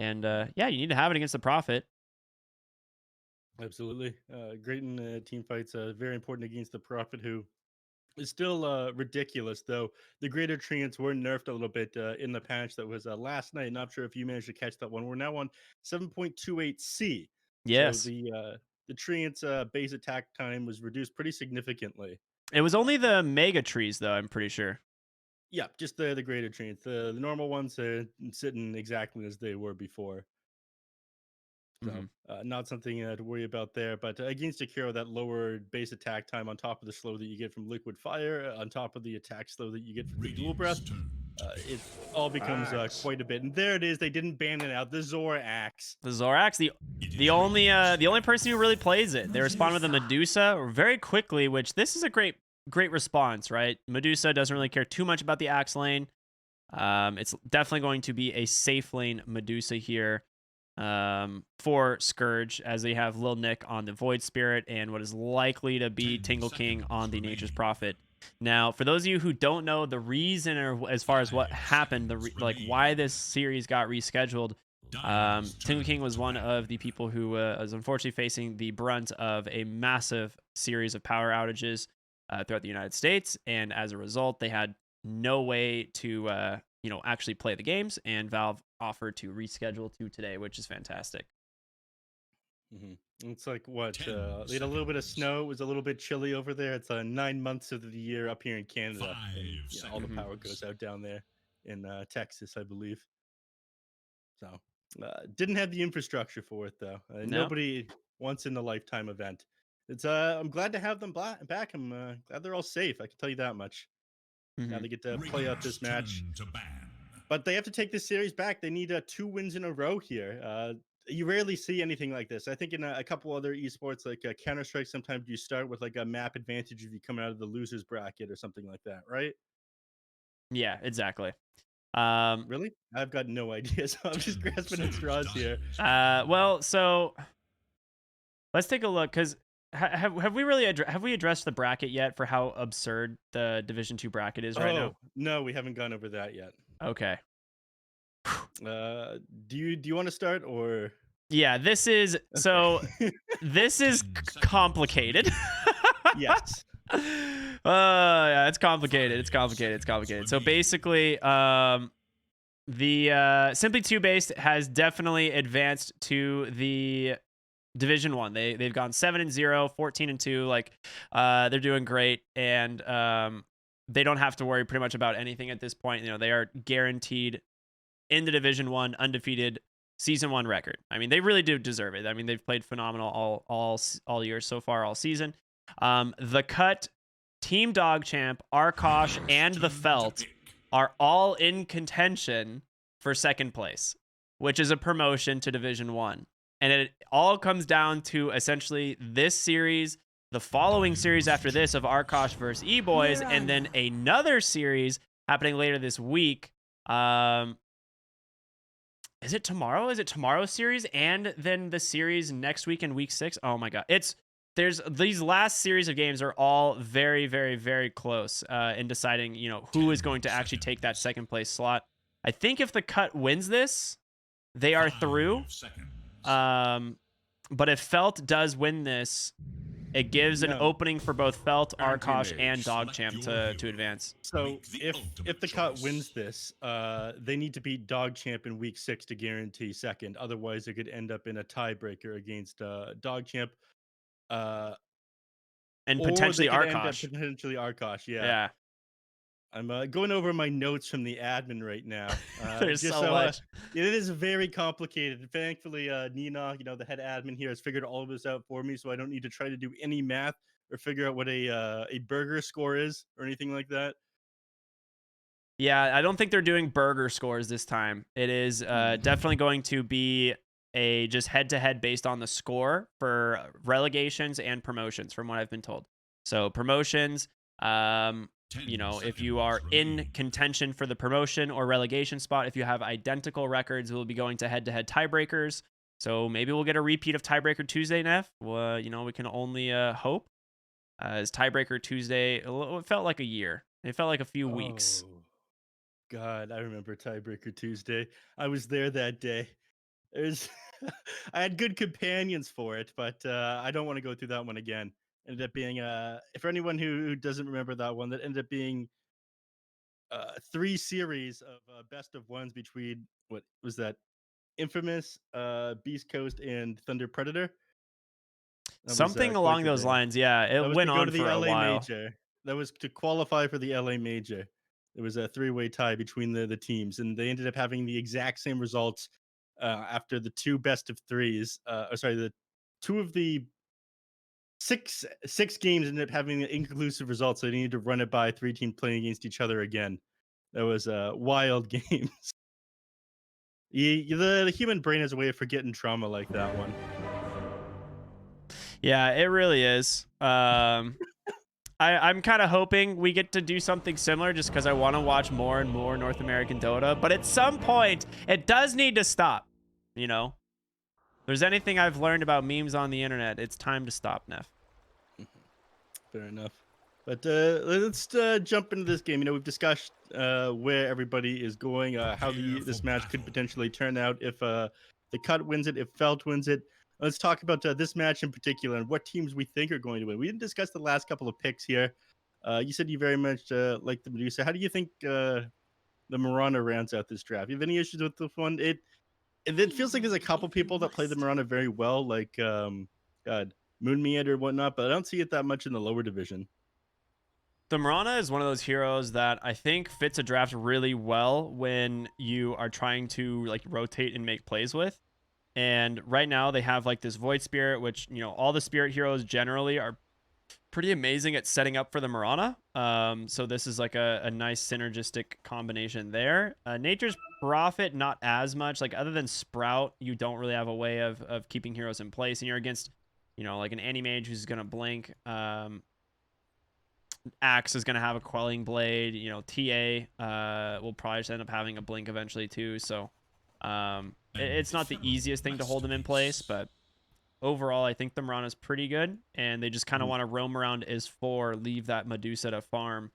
And yeah, you need to have it against the Prophet. Absolutely. Great in team fights. Very important against the Prophet, who is still ridiculous, though. The greater treants were nerfed a little bit in the patch that was last night. Not sure if you managed to catch that one. We're now on 7.28C. So Yes. the treants base attack time was reduced pretty significantly. It was only the mega trees, though, I'm pretty sure. Yeah, just the greater treants. The normal ones are sitting exactly as they were before. So, Mhm. not something to worry about there. But against a hero, that lower base attack time on top of the slow that you get from liquid fire, on top of the attack slow that you get from the dual breath, Radiant's turn to it ban. all becomes Axe. quite a bit. And there it is. They didn't ban it out. The Zora axe. The Zorax, It the is only yours. person who really plays it. They respond with a Medusa very quickly, which this is a great response, right? Medusa doesn't really care too much about the axe lane. It's definitely going to be a safe lane Medusa here for Scourge, as they have Lil Nick on the Void Spirit and what is likely to be 10 Tingle King seconds on the Nature's remaining. Prophet. Now, for those of you who don't know the reason, or as far as what 5 happened, seconds like why remaining. this series got rescheduled, Dire's Tingle King turn was to one ban. of the people who was unfortunately facing the brunt of a massive series of power outages throughout the United States, and as a result, they had no way to actually play the games, and Valve offered to reschedule to today, which is fantastic. hmm It's like what? 10 They had a little bit of seconds. snow. It was a little bit chilly over there. It's 9 months of the year up here in Canada, 5 and all the Hmm. power seconds. goes out down there in Texas, I believe. So, didn't have the infrastructure for it though. No. Nobody once in a lifetime event. It's I'm glad to have them back. I'm glad they're all safe. I can tell you that much. Now Hmm. they get to play out Radiant's this match, turn to ban. but they have to take this series back. They need 2 wins in a row here. You rarely see anything like this. I think in a couple other esports like Counter Strike, sometimes you start with like a map advantage if you come out of the losers bracket or something like that, right? Yeah, exactly. Um, Really? I've got no idea. So I'm just 10 grasping at seconds straws here. dies. well, so let's take a look, because have we really have we addressed the bracket yet for how absurd the Division Two bracket is right now? Oh no, we haven't gone over that yet. Okay. Uh, do you want to start or Yeah, this is so okay? this is 10 seconds complicated. remaining. Yes. Yeah, it's complicated. 5 It's complicated. It's seconds complicated. So remaining. basically, the Simply 2 based has definitely advanced to the Division 1. They've gone 7-0, 14-2, like they're doing great, and they don't have to worry pretty much about anything at this point. They are guaranteed in the Division 1 undefeated season 1 record. I mean, they really do deserve it. I mean, they've played phenomenal all year so far, all season. The cut, Team Dog Champ, Arkosh, Players and the turn to Felt pick. are all in contention for second place, which is a promotion to Division 1. And it all comes down to essentially this series, the following series Dire's after this of turn Arkosh versus E-Boys, Where and I'm then at. another series happening later this week. Um, is it tomorrow? Is it tomorrow's series and then the series next week in week 6? Oh my god. There's these last series of games are all very, very, very close in deciding, who is 10 going to actually take that seconds. second place slot. I think if the cut wins this, they are 5 through. seconds. Um, but if Felt does win this, it gives an No. opening for both Felt, Arkosh, and Anti-mage, Dogchamp select your to hero. advance. So Make the if ultimate the cut wins choice. this, they need to beat Dog Champ in week 6 to guarantee second. Otherwise, it could end up in a tiebreaker against Dog Champ, uh, And or they potentially could end up Arkosh. potentially Arkosh. Yeah, Yeah. I'm going over my notes from the admin right now, There's just so so much. it is very complicated. Thankfully, Nina, the head admin here, has figured all of this out for me, so I don't need to try to do any math or figure out what a burger score is or anything like that. Yeah, I don't think they're doing burger scores this time. It is Hmm. definitely going to be a just head to head based on the score for relegations and promotions, from what I've been told. So promotions,10 if you are seconds in remaining. contention for the promotion or relegation spot, if you have identical records, we'll be going to head tiebreakers. So maybe we'll get a repeat of Tiebreaker Tuesday, Neff. Well, we can only hope. As Tiebreaker Tuesday, it felt like a year. It felt like a few weeks. Oh God, I remember Tiebreaker Tuesday. I was there that day. There's I had good companions for it, but I don't want to go through that one again. Ended up being for anyone who doesn't remember that one, that ended up being 3 series of best of ones between what was that infamous Beast Coast and Thunder Predator. That was Something quite along the those day. lines. Yeah, That it was to went go on to the for a LA while. Major. That was to qualify for the LA Major. It was a three-way tie between the teams, and they ended up having the exact same results after the two best of threes. Or sorry, the two of the six games ended up having inconclusive results. So they needed to run it by 3 teams playing against each other again. That was a wild game. The human brain has a way of forgetting trauma like that one. Yeah, it really is. I'm kind of hoping we get to do something similar just because I want to watch more and more North American Dota. But at some point, it does need to stop. You know, if there's anything I've learned about memes on the internet, it's time to stop, Neff. Fair enough. But let's jump into this game. You know, we've discussed where everybody is going, how this match could potentially turn out if the cut wins it, if Felt wins it. Let's talk about this match in particular and what teams we think are going to win. We didn't discuss the last couple of picks here. You said you very much like the Medusa. How do you think the Mirana rounds out this draft? You have any issues with the one? It feels like there's a couple people that play the Mirana very well, like God, Moon Meander and whatnot, but I don't see it that much in the lower division. The Mirana is one of those heroes that I think fits a draft really well when you are trying to like rotate and make plays with. And right now they have like this Void Spirit, which, you know, all the Spirit heroes generally are pretty amazing at setting up for the Mirana. So this is like a nice synergistic combination there. Nature's Prophet, not as much. Like other than Sprout, you don't really have a way of keeping heroes in place. And you're against, you know, like an Anti-Mage who's going to blink. Axe is going to have a Quelling Blade. You know, TA will probably just end up having a blink eventually too. So it's not the easiest thing to hold them in place, but overall, I think the Mirana is pretty good, and they just kind of want to roam around as 4, leave that Medusa to farm.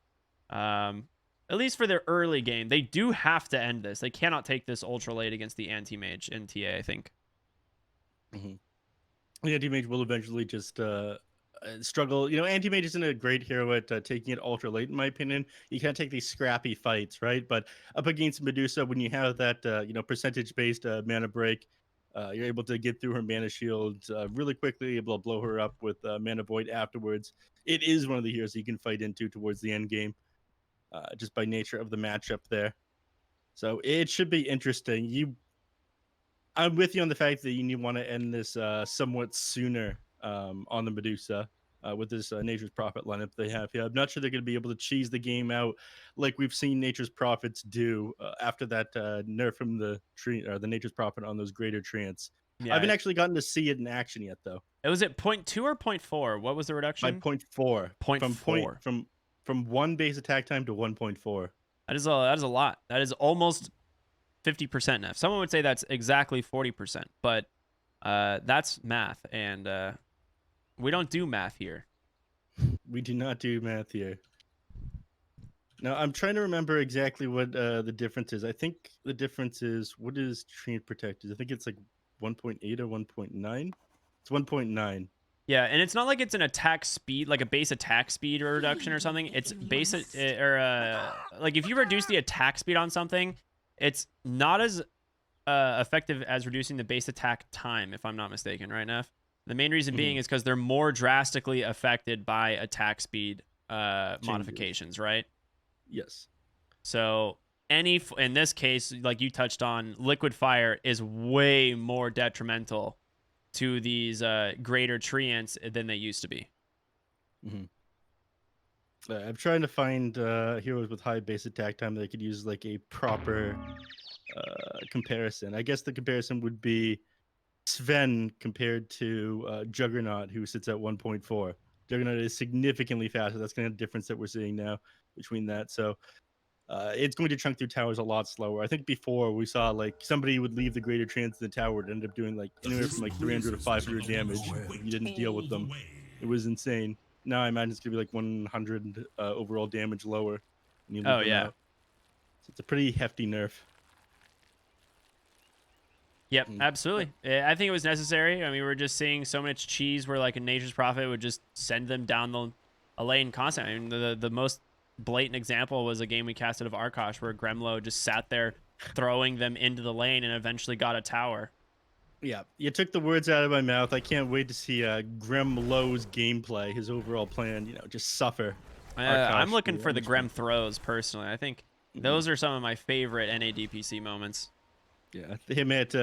At least for their early game, they do have to end this. They cannot take this ultra late against the anti-mage in TA, I think. The anti-mage will eventually just struggle. You know, anti-mage isn't a great hero at taking it ultra late, in my opinion. You can't take these scrappy fights, right? But up against Medusa, when you have that, you know, percentage-based mana break, you're able to get through her mana shield really quickly, able to blow her up with mana void afterwards. It is one of the heroes you can fight into towards the end game, just by nature of the matchup there. So it should be interesting. I'm with you on the fact that you want to end this somewhat sooner on the Medusa with this Nature's Prophet lineup they have here. I'm not sure they're going to be able to cheese the game out like we've seen Nature's Prophets do after that nerf from the Nature's Prophet on those greater treants. Yeah, I haven't actually gotten to see it in action yet, though. It was at 0.2 or 0.4? What was the By reduction? 0.4. 0.4. From 1 base attack time to 1.4. That is a lot. That is almost 50% now. Someone would say that's exactly 40%, but that's math, and we don't do math here. We do not do math here. Now, I'm trying to remember exactly what the difference is. I think the difference is, what is Treant Protected? I think it's like 1.8 or 1.9. It's 1.9. Yeah, and it's not like it's an attack speed, like a base attack speed or reduction or something. It's base like if you reduce the attack speed on something, it's not as effective as reducing the base attack time, if I'm not mistaken, right, Neff? The main reason being is because they're more drastically affected by attack speed modifications, right? Yes. So in this case, like you touched on, liquid fire is way more detrimental to these greater treants than they used to be. I'm trying to find heroes with high base attack time that could use like a proper comparison. I guess the comparison would be Sven compared to Juggernaut, who sits at 1.4. Juggernaut is significantly faster. That's kind of the difference that we're seeing now between that. So it's going to chunk through towers a lot slower. I think before we saw like somebody would leave the greater trance in the tower and end up doing like anywhere from like 300 to 500 damage if you didn't deal with them. It was insane. Now I imagine it's gonna be like 100 overall damage lower when you leave them out. So it's a pretty hefty nerf. Yep, absolutely. I think it was necessary. I mean, we were just seeing so much cheese where like a Nature's Prophet would just send them down a lane constantly. I mean, the most blatant example was a game we casted of Arkosh where Gremlo just sat there throwing them into the lane and eventually got a tower. Yeah, you took the words out of my mouth. I can't wait to see Gremlo's gameplay, his overall plan, just suffer. I'm Arkosh, looking for the understand. Grem throws personally. I think those are some of my favorite NA DPC moments. Yeah, him at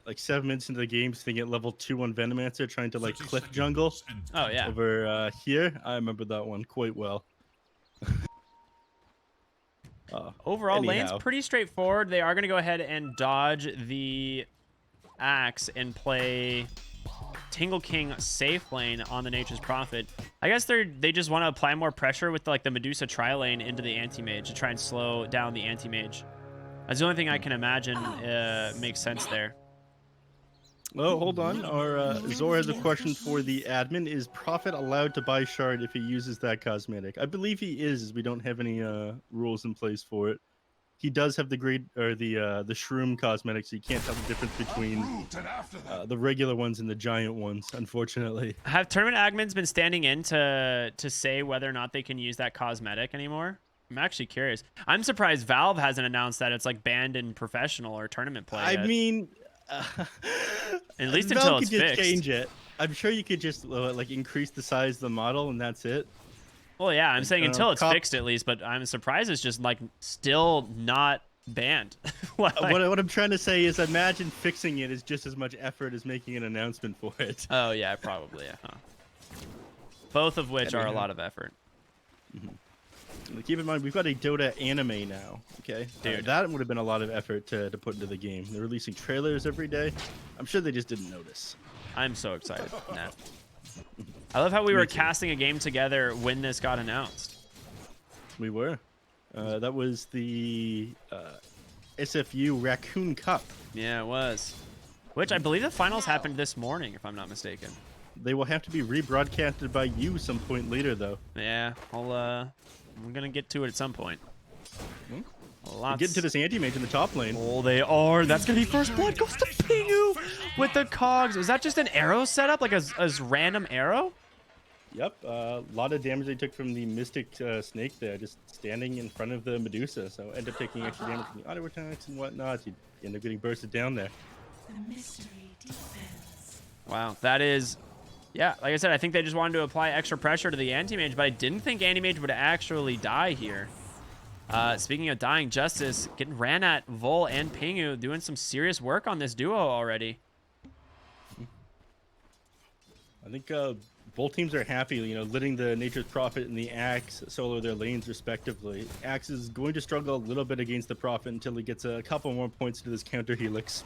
like 7 minutes into the game, sitting at level 2 on Venomancer, trying to like cliff jungle Oh yeah. over here. I remember that one quite well. Overall, lane's anyhow. pretty straightforward. They are going to go ahead and dodge the axe and play Tingle King safe lane on the Nature's Prophet. I guess they just want to apply more pressure with like the Medusa tri lane into the anti-mage to try and slow down the anti-mage. That's the only thing I can imagine makes sense there. Oh, hold on. Our Zor has a question for the admin. Is Prophet allowed to buy shard if he uses that cosmetic? I believe he is, as we don't have any rules in place for it. He does have the shroom cosmetics, so you can't tell the difference between the regular ones and the giant ones, unfortunately. Have tournament admins been standing in to say whether or not they can use that cosmetic anymore? I'm actually curious. I'm surprised Valve hasn't announced that it's like banned in professional or tournament play yet. I mean, at least Valve until it's could just fixed. change it. I'm sure you could just like increase the size of the model and that's it. Well, yeah, I'm saying until it's fixed at least, but I'm surprised it's just like still not banned. What I'm trying to say is imagine fixing it is just as much effort as making an announcement for it. Oh, yeah, probably. Both of which are a lot of effort. Keep in mind, we've got a Dota anime now, okay? Dude. That would have been a lot of effort to put into the game. They're releasing trailers every day. I'm sure they just didn't notice. I'm so excited. Nah. I love how we were casting a game together when this got announced. We were. That was the SFU Raccoon Cup. Yeah, it was. Which I believe the finals happened this morning, if I'm not mistaken. They will have to be rebroadcasted by you some point later, though. Yeah, I'm gonna get to it at some point. Get into this anti-mage in the top lane. Oh, they are. That's gonna be first blood. Goes to Pingu with the cogs. Is that just an arrow setup, like a random arrow? Yep, a lot of damage they took from the Mystic Snake there, just standing in front of the Medusa. So end up taking extra damage from the auto attacks and whatnot. You end up getting bursted down there. The mystery deepens. Wow, that is... Yeah, like I said, I think they just wanted to apply extra pressure to the anti-mage, but I didn't think anti-mage would actually die here. Speaking of dying, Justice getting ran at, Vol and Pingu doing some serious work on this duo already. I think both teams are happy, letting the Nature's Prophet and the Axe solo their lanes respectively. Axe is going to struggle a little bit against the Prophet until he gets a couple more points to this counter helix.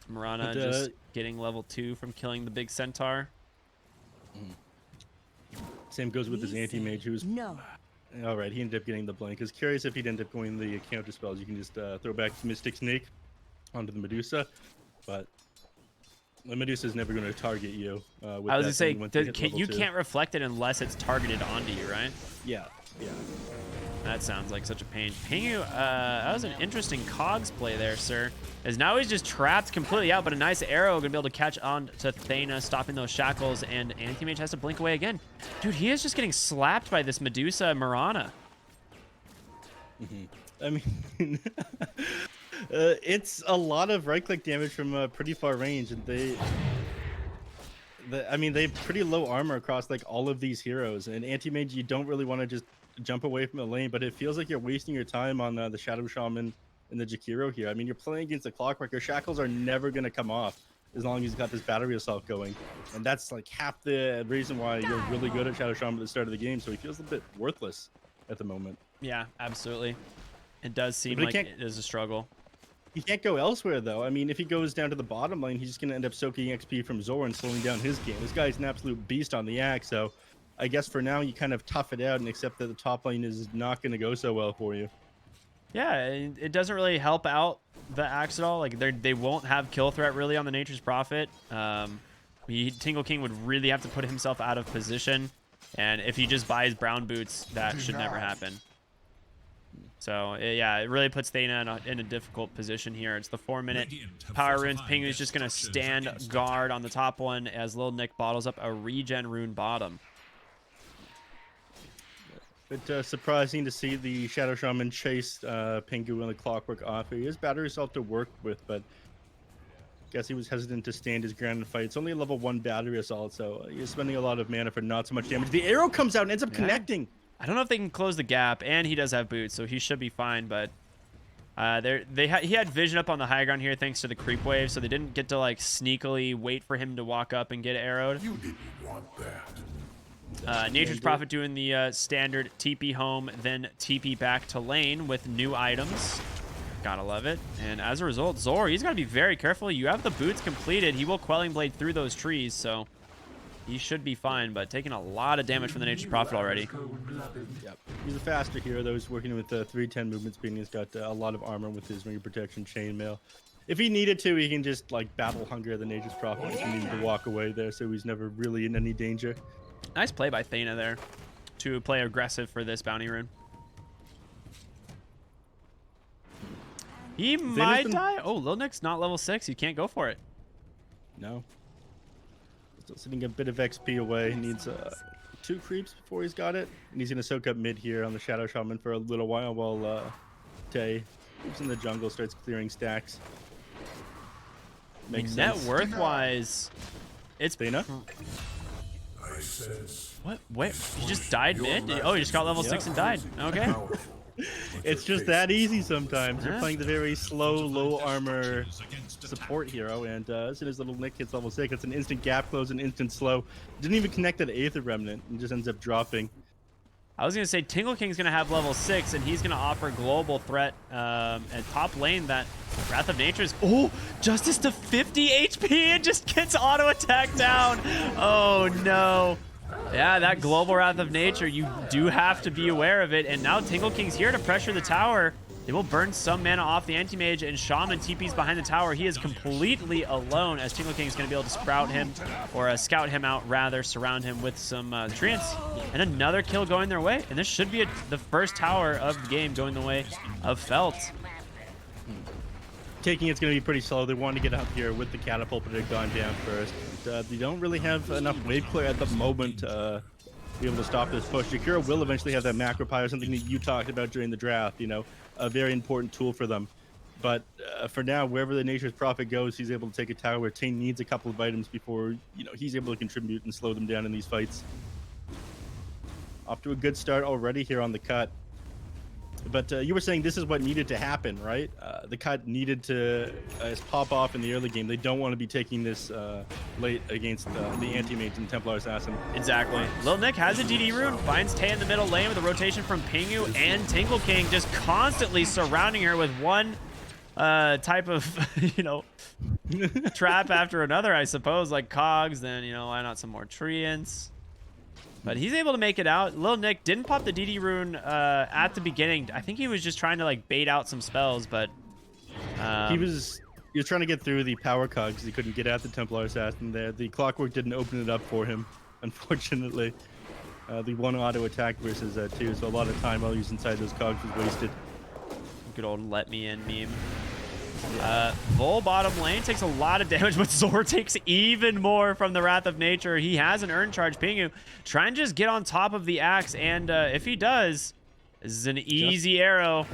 Mirana just getting level 2 from killing the big centaur. Same goes with his anti-mage, who's... No. All right, he ended up getting the blink. I was curious if he'd end up going the counter spells. You can just throw back Mystic Snake onto the Medusa, but the Medusa is never going to target you. I was going to say, you can't reflect it unless it's targeted onto you, right? Yeah. That sounds like such a pain. Pingu, that was an interesting cogs play there, sir. As now he's just trapped completely out, but a nice arrow going to be able to catch on to Thana, stopping those shackles, and Anti-Mage has to blink away again. Dude, he is just getting slapped by this Medusa Mirana. I mean, it's a lot of right-click damage from pretty far range, and they have pretty low armor across like all of these heroes. And Anti-Mage, you don't really want to just jump away from the lane, but it feels like you're wasting your time on the Shadow Shaman and the Jakiro here. I mean, you're playing against the Clockwork. Your shackles are never going to come off as long as you've got this battery assault going. And that's like half the reason why you're really good at Shadow Shaman at the start of the game. So he feels a bit worthless at the moment. Yeah, absolutely. It does seem like it is a struggle. He can't go elsewhere, though. I mean, if he goes down to the bottom lane, he's just going to end up soaking XP from Zor and slowing down his game. This guy's an absolute beast on the axe, so I guess for now you kind of tough it out and accept that the top lane is not going to go so well for you. Yeah, it doesn't really help out the axe at all. Like they won't have kill threat really on the Nature's Prophet. Tingle King would really have to put himself out of position, and if he just buys brown boots, that should never happen. So yeah, it really puts Thana in a difficult position here. It's the 4-minute power runes. Pingu's just gonna stand guard on the top one as Lil Nick bottles up a regen rune bottom. But surprising to see the Shadow Shaman chase Pingu and the Clockwork off. He has battery assault to work with, but guess he was hesitant to stand his ground and fight. It's only a level 1 battery assault, so he's spending a lot of mana for not so much damage. The arrow comes out and ends up connecting. I don't know if they can close the gap, and he does have boots, so he should be fine. But he had vision up on the high ground here thanks to the creep wave, so they didn't get to like sneakily wait for him to walk up and get arrowed. You didn't want that. Nature's Prophet doing the standard TP home, then TP back to lane with new items. Gotta love it. And as a result, Zor, he's got to be very careful. You have the boots completed. He will Quelling Blade through those trees, so he should be fine, but taking a lot of damage from the Nature's Prophet already. Yep. He's a faster hero, though. He's working with 310 movement speed, and he's got a lot of armor with his ring of protection chainmail. If he needed to, he can just like battle hunger the Nature's Prophet if he needed to walk away there, so he's never really in any danger. Nice play by Thana there to play aggressive for this bounty rune. He might die. Oh, Lil Nick's not level 6. You can't go for it. No. Still sitting a bit of XP away. He needs 2 creeps before he's got it. And he's going to soak up mid here on the Shadow Shaman for a little while Tay moves in the jungle, starts clearing stacks. Makes Net sense. worth wise, it's Thana? I sense what? Wait, he just died mid? Oh, he just got level 6 and died. Okay. powerful. It's just that easy sometimes. You're playing the very slow, low armor support hero, and as soon as little Nick hits level 6, it's an instant gap close, an instant slow. Didn't even connect that Aether Remnant, and just ends up dropping. I was going to say Tingle King's going to have level 6, and he's going to offer global threat and top lane that Wrath of Nature's. Oh, Justice to 50 HP and just gets auto attack down. Oh, no. Yeah, that global Wrath of Nature, you do have to be aware of it. And now Tingle King's here to pressure the tower. They will burn some mana off the Anti-Mage, and Shaman TP's behind the tower. He is completely alone as Tingle King is going to be able to sprout him, or scout him out rather, surround him with some treants. And another kill going their way. And this should be the first tower of the game going the way of Felt. Taking it's going to be pretty slow. They want to get up here with the catapult, but they've gone down first. They don't really have enough wave clear at the moment to be able to stop this push. Jakiro will eventually have that macro pyre, something that you talked about during the draft, you know, a very important tool for them. But for now, wherever the Nature's Prophet goes, he's able to take a tower. Tane needs a couple of items before, you know, he's able to contribute and slow them down in these fights. Off to a good start already here on the cut. But you were saying this is what needed to happen, right? The cut needed to pop off in the early game. They don't want to be taking this late against the Anti-Mage and Templar Assassin. Exactly. Lil Nick has a DD rune, finds Tay in the middle lane with a rotation from Pingu and Tingle King, just constantly surrounding her with one type of, you know, trap after another, I suppose, like Cogs, then, you know, why not some more Treants? But he's able to make it out. Lil Nick didn't pop the DD rune at the beginning. I think he was just trying to like bait out some spells, but He was trying to get through the power cog because he couldn't get at the Templar Assassin there. The Clockwork didn't open it up for him, unfortunately. The one auto attack versus 2, so a lot of time while he was inside those cogs was wasted. good old let me in meme. Vol bottom lane takes a lot of damage, but Zor takes even more from the Wrath of Nature. He has an Earn Charge. Pingu trying to just get on top of the axe, and if he does, this is an easy arrow.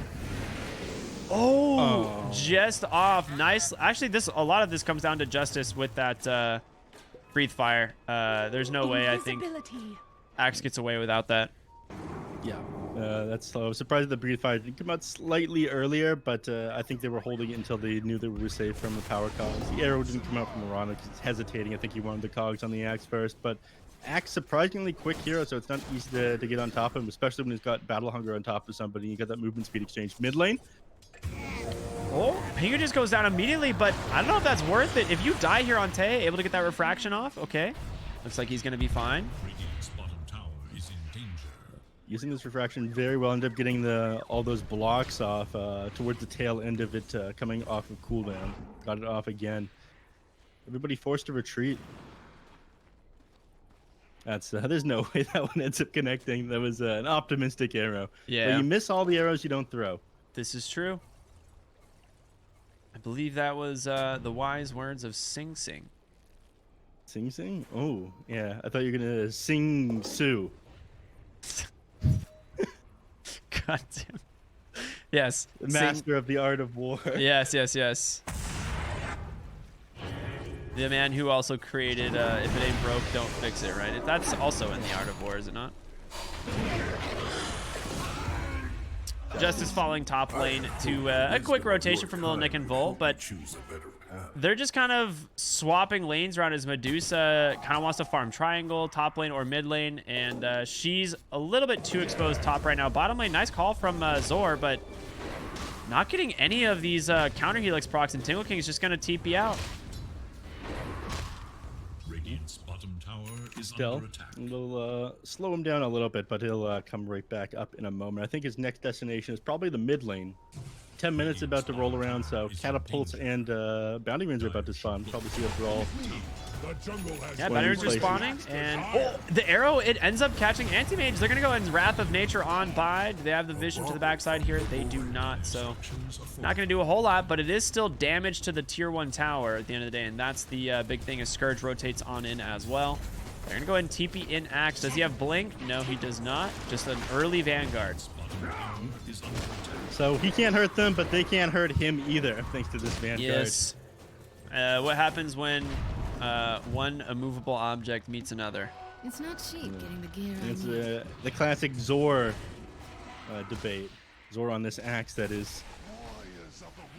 Oh, just off. Nice. Actually, a lot of this comes down to Justice with that Breathe Fire. There's no way I think Axe gets away without that. Yeah, that's slow. I was surprised the Breathe Fire didn't come out slightly earlier, but I think they were holding it until they knew they were safe from the power cogs. The arrow didn't come out from Arana because it's hesitating. I think he wanted the cogs on the axe first, but Axe surprisingly quick hero, so it's not easy to get on top of him, especially when he's got Battle Hunger on top of somebody. You got that movement speed exchange. Mid lane. Oh, Pingu just goes down immediately, but I don't know if that's worth it. If you die here on Tay, able to get that refraction off, okay. Looks like he's going to be fine. Using this refraction very well, ended up getting all those blocks off towards the tail end of it coming off of cooldown. Got it off again. Everybody forced to retreat. That's there's no way that one ends up connecting. That was an optimistic arrow. Yeah. But you miss all the arrows you don't throw. This is true. I believe that was the wise words of Sing Sing. Sing Sing? Oh, yeah. I thought you were gonna sing Sue. God damn. Yes. The master of the art of war. Yes, yes, yes. The man who also created if it ain't broke, don't fix it, right? That's also in the art of war, is it not? Justice falling top lane to a quick rotation from Little Nick and Vol, but Choose a better path. they're just kind of swapping lanes around as Medusa kind of wants to farm triangle, top lane or mid lane, and she's a little bit too exposed top right now. Bottom lane, nice call from Zor, but not getting any of these counter helix procs, and Tingle King is just going to TP out. Radiant's bottom tower is Still, under attack. we'll slow him down a little bit, but he'll come right back up in a moment. I think his next destination is probably the mid lane. 10 minutes about to roll around, so catapults and bounty runes are about to spawn. Probably see a brawl. The jungle has Yeah, One Batteries are places. spawning, and the arrow, it ends up catching Anti-Mage. They're going to go in Wrath of Nature on Bide. They have the vision to the backside here. They do not, so not going to do a whole lot, but it is still damage to the tier 1 tower at the end of the day, and that's the big thing as Scourge rotates on in as well. They're going to go ahead and TP in Axe. Does he have Blink? No, he does not. Just an early Vanguard. So he can't hurt them, but they can't hurt him either, thanks to this Vanguard. Yes. What happens when one immovable object meets another? It's not cheap getting the gear I It's need. the classic Zor debate. Zor on this Axe, that is.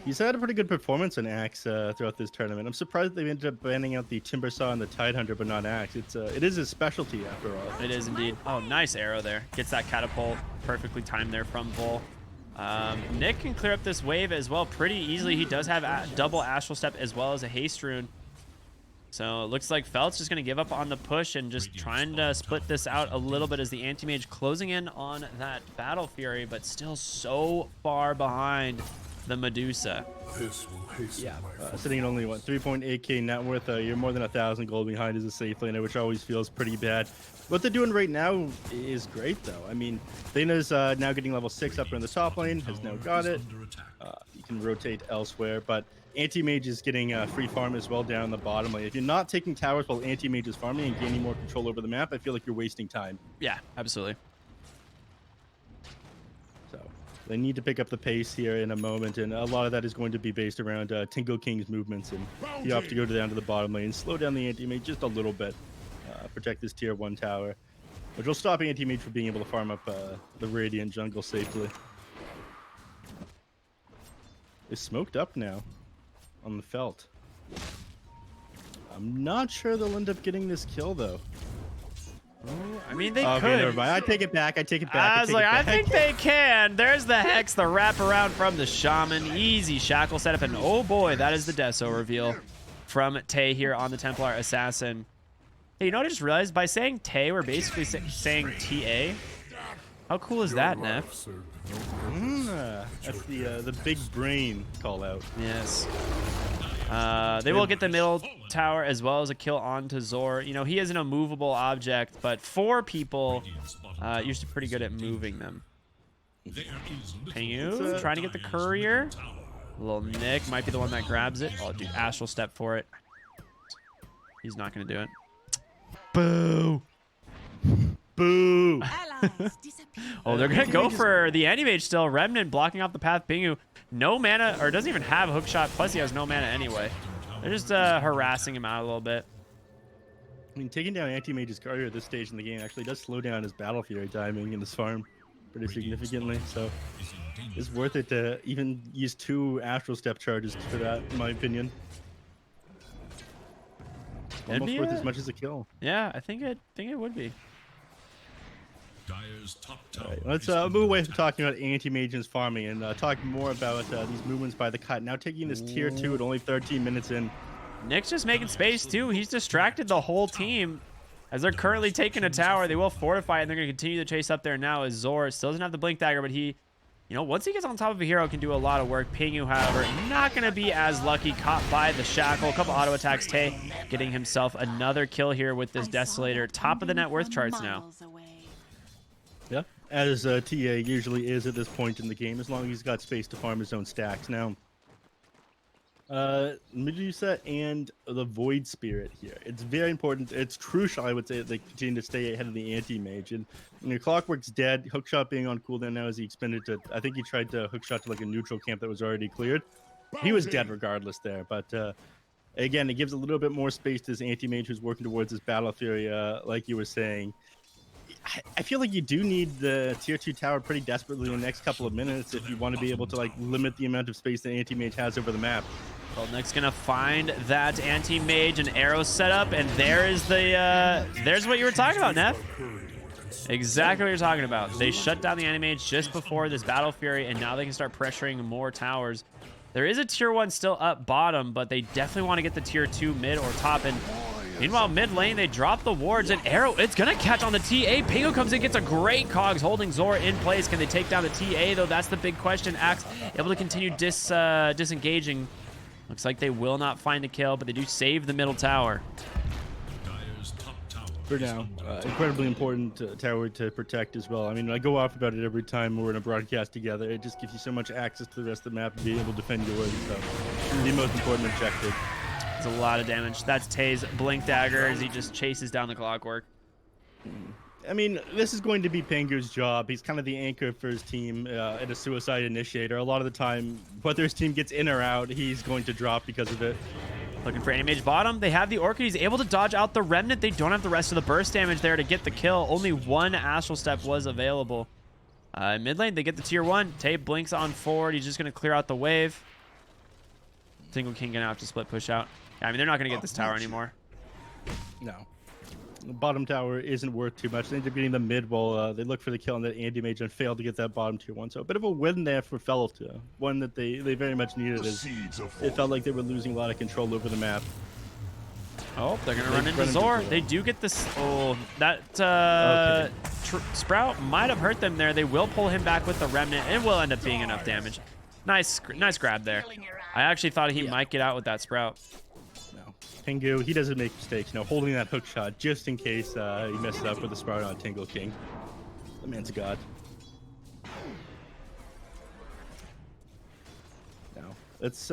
He's had a pretty good performance in Axe throughout this tournament. I'm surprised they ended up banning out the Timber Saw and the Tidehunter, but not Axe. It is his specialty after all. It is indeed. Oh, nice arrow there. Gets that catapult perfectly timed there from Vol. Nick can clear up this wave as well pretty easily. He does have a double Astral Step as well as a Haste Rune. So it looks like Felt's just going to give up on the push and just trying to split this out a little bit as the Anti-Mage closing in on that Battle Fury, but still so far behind the Medusa. This will hasten my Sitting at only, what, 3.8k net worth. You're more than 1,000 gold behind as a safe laner, which always feels pretty bad. What they're doing right now is great, though. I mean, Thana's now getting level 6 up in the top lane, has now got it. You can rotate elsewhere, but Anti-Mage is getting free farm as well down the bottom lane. If you're not taking towers while Anti-Mage is farming and gaining more control over the map, I feel like you're wasting time. Yeah, absolutely. So they need to pick up the pace here in a moment, and a lot of that is going to be based around Tingle King's movements, and you have to go down to the bottom lane, slow down the Anti-Mage just a little bit, protect this tier 1 tower, which will stop Anti-Mage from being able to farm up the Radiant jungle safely. It's smoked up now on the Felt. I'm not sure they'll end up getting this kill, though. I mean, they Okay, could. never mind. I take it back. I take it back. I was like, I think they can. There's the Hex, the wraparound from the Shaman. Easy Shackle setup, and oh boy, that is the Deso reveal from Tay here on the Templar Assassin. Hey, you know what I just realized? By saying Tay, we're basically saying TA. How cool is that, Neph? That's the big brain call out. Yes. They will get the middle tower as well as a kill onto Zor. You know, he is an immovable object, but 4 people usually pretty good at moving them. Pengu trying to get the courier. Little Nick might be the one that grabs it. Oh, dude, Astral Step for it. He's not going to do it. Boo. Boo! Allies disappear. Oh, they're going to go for the Anti-Mage still. Remnant blocking off the path. Pingu, no mana, or doesn't even have hook shot. Plus, he has no mana anyway. They're just harassing him out a little bit. I mean, taking down Anti-Mage's courier at this stage in the game actually does slow down his Battle Fury timing in his farm pretty significantly, so it's worth it to even use 2 Astral Step charges for that, in my opinion. It'd Almost be worth as much as a kill. Yeah, I think it would be. Dyer's top tower All right, let's is move under away attack. from talking about Anti-Mage's farming and talk more about these movements by the cut. Now taking this tier 2 at only 13 minutes in. Nick's just making space too. He's distracted the whole team as they're currently taking a tower. They will fortify and they're going to continue to chase up there now as Zor still doesn't have the Blink Dagger, but he you know, once he gets on top of a hero, can do a lot of work. Pingu, however, not going to be as lucky. Caught by the shackle. A couple auto attacks. Tay getting himself another kill here with this Desolator. Top of the net worth charts now. Yeah, as TA usually is at this point in the game, as long as he's got space to farm his own stacks. Now, Medusa and the Void Spirit here. It's very important. It's crucial, I would say, that they continue to stay ahead of the anti-mage. And your Clockwork's dead. Hookshot being on cooldown now as he expended to, I think he tried to hookshot to like a neutral camp that was already cleared. He was dead regardless there. But again, it gives a little bit more space to this anti-mage who's working towards this Battle Fury, like you were saying. I feel like you do need the tier 2 tower pretty desperately in the next couple of minutes if you want to be able to like limit the amount of space the anti-mage has over the map. Well, Nick's gonna find that anti-mage and arrow setup, and there is the there's what you were talking about, Neff. Exactly what you're talking about. They shut down the anti-mage just before this Battle Fury, and now they can start pressuring more towers. There is a tier 1 still up bottom, but they definitely want to get the tier 2 mid or top. And meanwhile, mid lane, they drop the wards, and arrow, it's gonna catch on the TA. Pingu comes in, gets a great cogs, holding Zora in place. Can they take down the TA, though? That's the big question. Axe able to continue disengaging. Looks like they will not find a kill, but they do save the middle tower. Dire's top tower For now, incredibly important tower to protect as well. I mean, I go off about it every time we're in a broadcast together. It just gives you so much access to the rest of the map and being able to defend yours. So, the most important objective. It's a lot of damage. That's Tay's Blink Dagger as he just chases down the Clockwork. I mean, this is going to be Pingu's job. He's kind of the anchor for his team and a suicide initiator. A lot of the time, whether his team gets in or out, he's going to drop because of it. Looking for anti-mage bottom. They have the Orchid. He's able to dodge out the Remnant. They don't have the rest of the burst damage there to get the kill. Only one Astral Step was available. Mid lane, they get the tier 1. Tay blinks on forward. He's just going to clear out the wave. Tingle King going to have to split push out. Yeah, I mean, they're not going to get this tower anymore. No. The bottom tower isn't worth too much. They end up getting the mid while they look for the kill on that anti-mage and failed to get that bottom tier 1. So a bit of a win there for Felta. One that they very much needed. As it felt like they were losing a lot of control over the map. Oh, they're going to run into Zor. They do get this. Oh, that Sprout might have hurt them there. They will pull him back with the Remnant. It will end up being enough damage. Nice grab there. I actually thought he might get out with that Sprout. No. Pingu, he doesn't make mistakes. You know, holding that hook shot just in case he messes up with the Sprout on Tingle King. The man's a god. Now, let's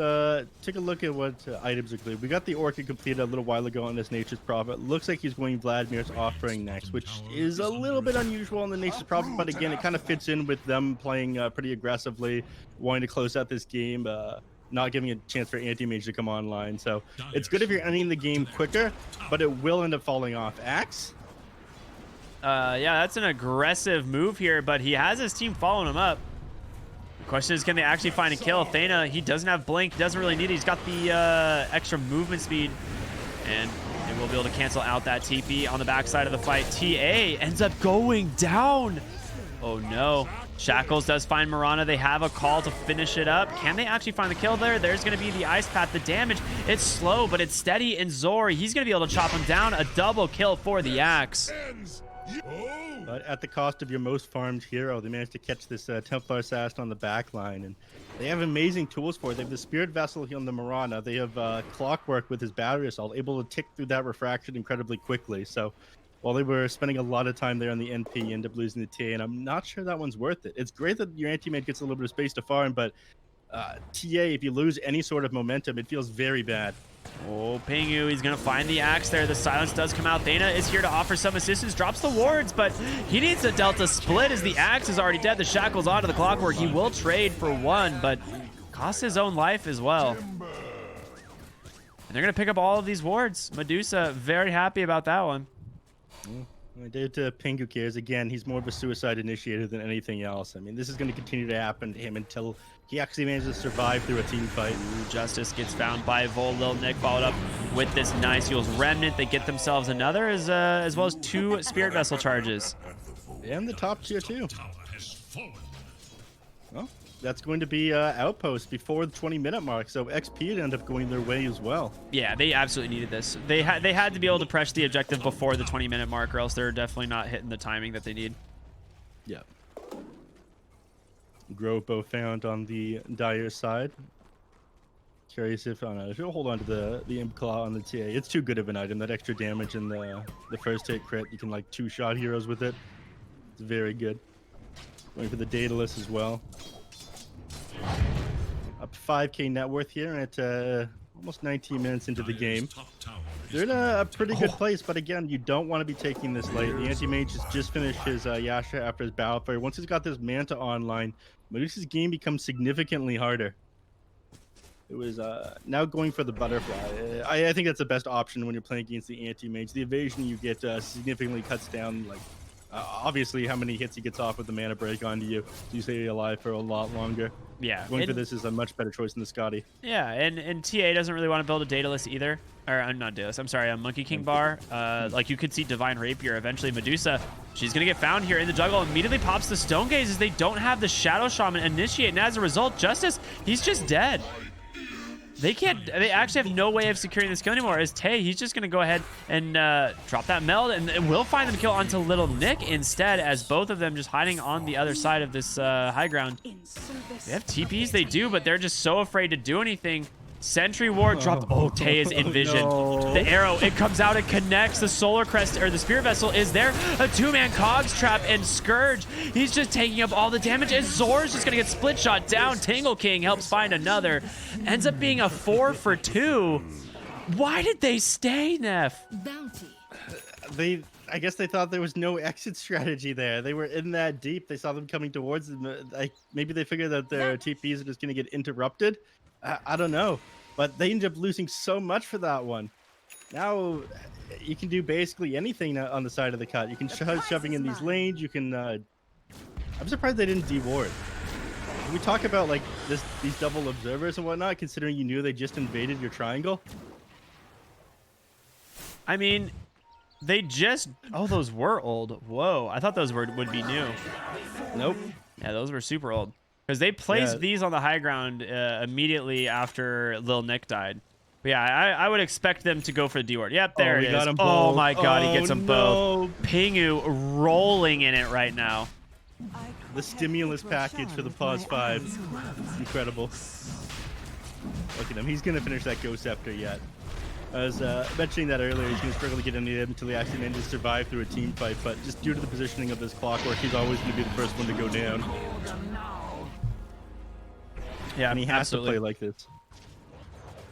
take a look at what items are cleared. We got the Orchid completed a little while ago on this Nature's Prophet. Looks like he's going Vladimir's Offering next, which is a little bit unusual on the Nature's Prophet, but again, it kind of fits in with them playing pretty aggressively, wanting to close out this game, not giving a chance for anti-mage to come online. So it's good if you're ending the game quicker, but it will end up falling off. Axe? Yeah, that's an aggressive move here, but he has his team following him up. The question is, can they actually find a kill? Thana, he doesn't have blink, he doesn't really need it. He's got the extra movement speed, and they will be able to cancel out that TP on the backside of the fight. TA ends up going down. Oh no. Shackles does find Mirana. They have a call to finish it up. Can they actually find the kill there? There's going to be the Ice Path. The damage, it's slow, but it's steady. And Zori, he's going to be able to chop him down. A double kill for the Axe. But at the cost of your most farmed hero, they managed to catch this Templar Assassin on the back line. And they have amazing tools for it. They have the Spirit Vessel here on the Mirana. They have Clockwork with his Battery Assault, able to tick through that refraction incredibly quickly. So while they were spending a lot of time there on the NP, end up losing the TA, and I'm not sure that one's worth it. It's great that your anti-mage gets a little bit of space to farm, but TA, if you lose any sort of momentum, it feels very bad. Oh, Pingu, he's going to find the Axe there. The silence does come out. Thana is here to offer some assistance, drops the wards, but he needs a Delta split as the Axe is already dead. The Shackle's onto the Clockwork. He will trade for one, but costs his own life as well. And they're going to pick up all of these wards. Medusa, very happy about that one. I did to Pingu cares. Again, he's more of a suicide initiator than anything else. I mean, this is going to continue to happen to him until he actually manages to survive through a team fight. Ooh, Justice gets found by Vol. Lil Nick followed up with this nice Yule's Remnant. They get themselves another as well as 2 Spirit Vessel charges. And the top tier too. tower has fallen. Well, that's going to be Outpost before the 20-minute mark, so XP would end up going their way as well. Yeah, they absolutely needed this. They had to be able to press the objective before the 20-minute mark, or else they're definitely not hitting the timing that they need. Yeah. Grove bow found on the Dire side. Curious if she'll hold on to the Imp Claw on the TA. It's too good of an item. That extra damage in the first hit crit, you can like 2-shot heroes with it. It's very good. Going for the Daedalus as well. Up 5k net worth here at almost 19 minutes into the game. They're in a pretty good place, but again, you don't want to be taking this late. The anti-mage has just finished his Yasha after his battle fire. Once he's got this Manta online, Medusa's game becomes significantly harder. It was now going for the butterfly. I think that's the best option when you're playing against the anti-mage. The evasion you get significantly cuts down. Like obviously, how many hits he gets off with the mana break onto you, so you stay alive for a lot longer. Yeah, Going for this is a much better choice than the Scotty. Yeah, and TA doesn't really want to build a Daedalus either. Or not Daedalus, I'm sorry, a Monkey King bar. Like you could see Divine Rapier. Eventually Medusa, she's going to get found here in the jungle. Immediately pops the Stone Gaze as they don't have the Shadow Shaman initiate. And as a result, Justice, he's just dead. They actually have no way of securing this kill anymore. As Tay, he's just going to go ahead and drop that meld, and we'll find them kill onto Little Nick instead, as both of them just hiding on the other side of this high ground. They have TPs, they do, but they're just so afraid to do anything. Sentry Ward dropped. Oh, Tay is envisioned. No. The arrow, it comes out, it connects. The Solar Crest, or the Spirit Vessel is there. A 2-man Cogs Trap, and Scourge, he's just taking up all the damage. And Zor's just going to get split shot down. Tingle King helps find another. Ends up being a 4 for 2. Why did they stay, neph? Bounty. I guess they thought there was no exit strategy there. They were in that deep. They saw them coming towards them. Maybe they figured that their TPs are just going to get interrupted. I don't know. But they ended up losing so much for that one. Now you can do basically anything on the side of the cut. You can start shoving in these lanes. You can. I'm surprised they didn't deward. We talk about like these double observers and whatnot, considering you knew they just invaded your triangle. I mean, they just... Oh, those were old. Whoa, I thought those would be new. Nope. Yeah, those were super old. Because they placed these on the high ground immediately after Lil Nick died. But yeah, I would expect them to go for the D-ward. Yep, there it is. Oh my god, he gets them both. Pingu rolling in it right now. The stimulus package for the pause 5. Incredible. Look at him. He's going to finish that Ghost Scepter yet. I was mentioning that earlier. He's going to struggle to get any of them until he actually manages to survive through a team fight. But just due to the positioning of this Clockwork, he's always going to be the first one to go down. Yeah, and he has absolutely. to play like this.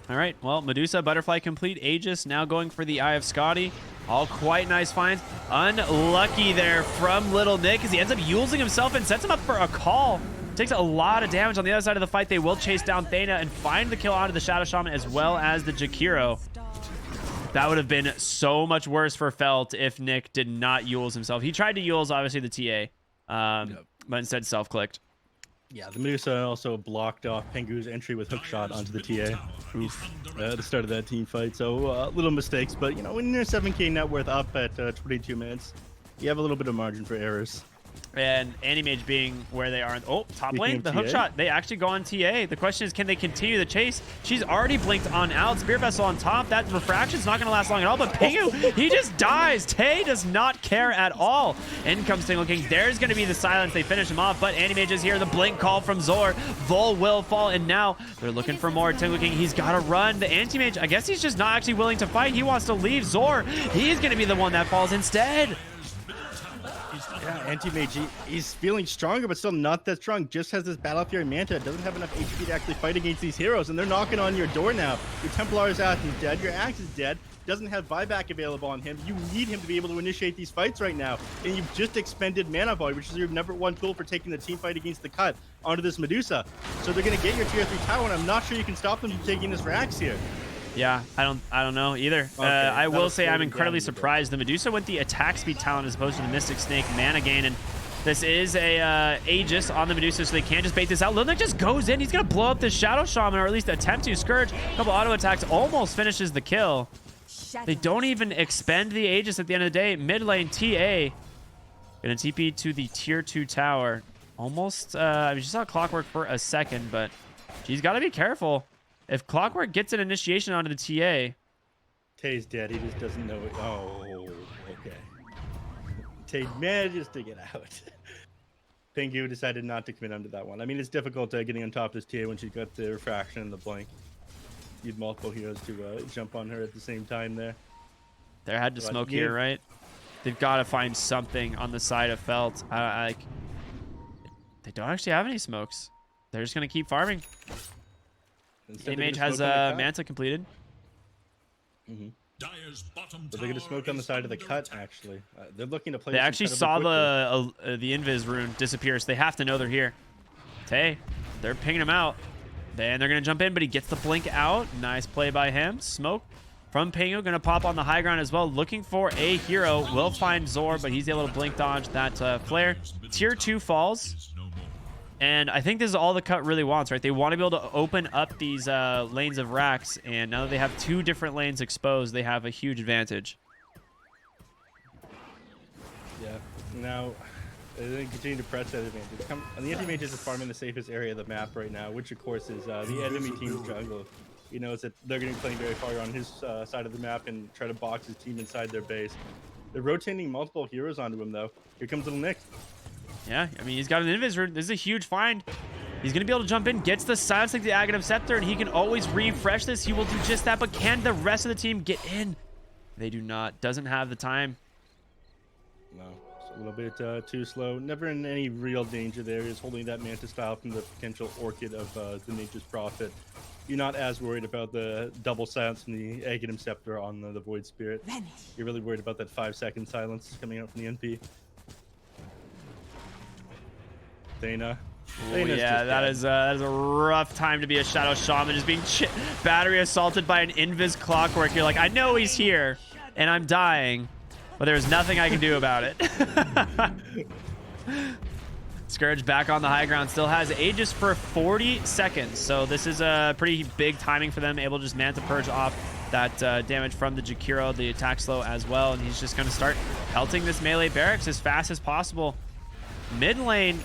All right, well, Medusa, Butterfly complete. Aegis now going for the Eye of Scotty. All quite nice finds. Unlucky there from Little Nick as he ends up using himself and sets him up for a call. Takes a lot of damage on the other side of the fight. They will chase down Thana and find the kill onto the Shadow Shaman as well as the Jakiro. That would have been so much worse for Felt if Nick did not Yules himself. He tried to Yules, obviously, the TA, but instead self-clicked. Yeah, the Medusa also blocked off Pengu's entry with hookshot onto the TA. Oof. At the start of that team fight. So little mistakes, but you know, when you're 7k net worth up at 22 minutes, you have a little bit of margin for errors. And Anti-Mage being where they are. Oh, top Speaking lane, of the TA. hookshot. They actually go on TA. The question is, can they continue the chase? She's already blinked on out. Spirit Vessel on top. That refraction's not going to last long at all. But Pingu, he just dies. Tay does not care at all. In comes Tingle King. There's going to be the silence. They finish him off. But Anti-Mage is here. The blink call from Zor. Vol will fall. And now they're looking for more. Tingle King, he's got to run. The Anti-Mage, I guess he's just not actually willing to fight. He wants to leave. Zor, he's going to be the one that falls instead. Yeah, Anti-Mage, he's feeling stronger, but still not that strong. Just has this Battle Fury Manta. Doesn't have enough HP to actually fight against these heroes, and they're knocking on your door now. Your Templar's out and dead. Your Axe is dead. Doesn't have buyback available on him. You need him to be able to initiate these fights right now. And you've just expended Mana Void, which is your #1 tool for taking the team fight against the cut onto this Medusa. So they're going to get your tier 3 tower, and I'm not sure you can stop them from taking this Rax here. Yeah, I don't know either. Okay, I will say I'm slowing incredibly down a bit. surprised. The Medusa went the attack speed talent as opposed to the Mystic Snake mana gain, and this is a Aegis on the Medusa, so they can't just bait this out. Lil Nick just goes in. He's going to blow up the Shadow Shaman, or at least attempt to. Scourge, a couple auto attacks, almost finishes the kill. They don't even expend the Aegis at the end of the day. Mid lane TA. Gonna TP to the tier 2 tower. Almost, I mean, she saw Clockwork for a second, but she's got to be careful. If Clockwork gets an initiation onto the TA... Tay's dead. He just doesn't know it. Oh, okay. Tay manages to get out. Pingu decided not to commit onto that one. I mean, it's difficult getting on top of this tier when she's got the refraction and the blink. You need multiple heroes to jump on her at the same time there. There had to But smoke yeah. here, right? They've got to find something on the side of Felt. They don't actually have any smokes. They're just going to keep farming. Instead, A-Mage they're gonna has smoke on the cut. Manta completed. Dyer's bottom But they're going to tower smoke on the is side of the under cut, attack. actually. They're looking to play They this actually saw incredibly quickly. the invis rune disappear, so they have to know they're here. Tay, they're pinging him out. Then they're going to jump in, but he gets the blink out. Nice play by him. Smoke from Pingu, going to pop on the high ground as well. Looking for a hero. Will find Zor, but he's able to blink dodge that flare. Tier 2 falls. Is no more. And I think this is all the cut really wants, right? They want to be able to open up these lanes of racks, and now that they have 2 different lanes exposed, they have a huge advantage. Yeah. Now, they continue to press that advantage. And the anti-mage is farming the safest area of the map right now, which of course is the enemy team's jungle. He knows that they're going to be playing very far on his side of the map and try to box his team inside their base. They're rotating multiple heroes onto him, though. Here comes little Nick. Yeah, I mean, he's got an invis rune. This is a huge find. He's going to be able to jump in, gets the silence like the Aghanim Scepter, and he can always refresh this. He will do just that, but can the rest of the team get in? They do not. Doesn't have the time. No, it's a little bit too slow. Never in any real danger there. He's holding that Manta style from the potential Orchid of the Nature's Prophet. You're not as worried about the double silence from the Aghanim Scepter on the Void Spirit. Vanish. You're really worried about that 5-second silence coming out from the NP. Thana. Ooh, yeah, that is a rough time to be a Shadow Shaman, just being battery assaulted by an invis clockwork. You're like, I know he's here, and I'm dying, but there's nothing I can do about it. Scourge back on the high ground, still has Aegis for 40 seconds, so this is a pretty big timing for them, able to just Manta Purge off that damage from the Jakiro, the attack slow as well, and he's just going to start pelting this melee barracks as fast as possible. Mid lane,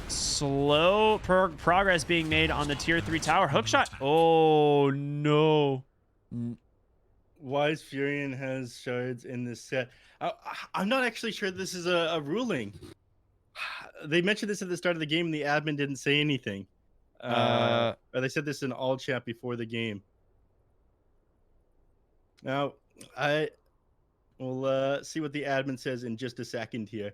slow progress being made on the tier 3 tower. Hookshot. Oh, no. Wise Furion has shards in this set. I'm not actually sure this is a ruling. They mentioned this at the start of the game, and the admin didn't say anything. Or they said this in all chat before the game. Now, I will see what the admin says in just a second here.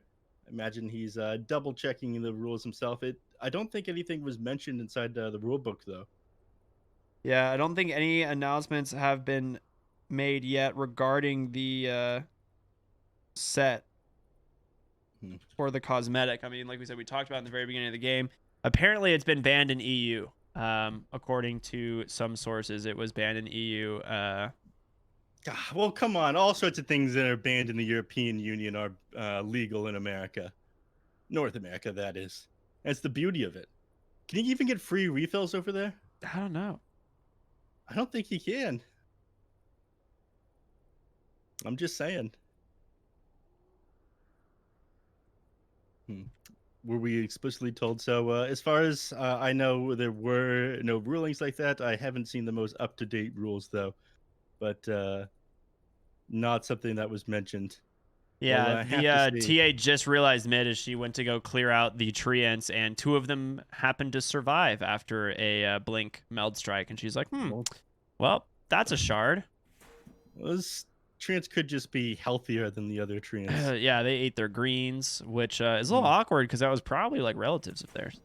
I imagine he's double checking the rules himself. I don't think anything was mentioned inside the rule book, though. Yeah, I don't think any announcements have been made yet regarding the set for the cosmetic. I mean, like we said, we talked about in the very beginning of the game. Apparently, it's been banned in EU. According to some sources, it was banned in EU. Well, come on. All sorts of things that are banned in the European Union are legal in America. North America, that is. That's the beauty of it. Can you even get free refills over there? I don't know. I don't think you can. I'm just saying. Were we explicitly told so? As far as I know, there were no rulings like that. I haven't seen the most up-to-date rules, though. But not something that was mentioned. Yeah, Well, the TA just realized mid as she went to go clear out the treants, and 2 of them happened to survive after a blink meld strike, and she's like, well, that's a shard. Those treants could just be healthier than the other treants. Yeah, they ate their greens, which is a little awkward because that was probably like relatives of theirs.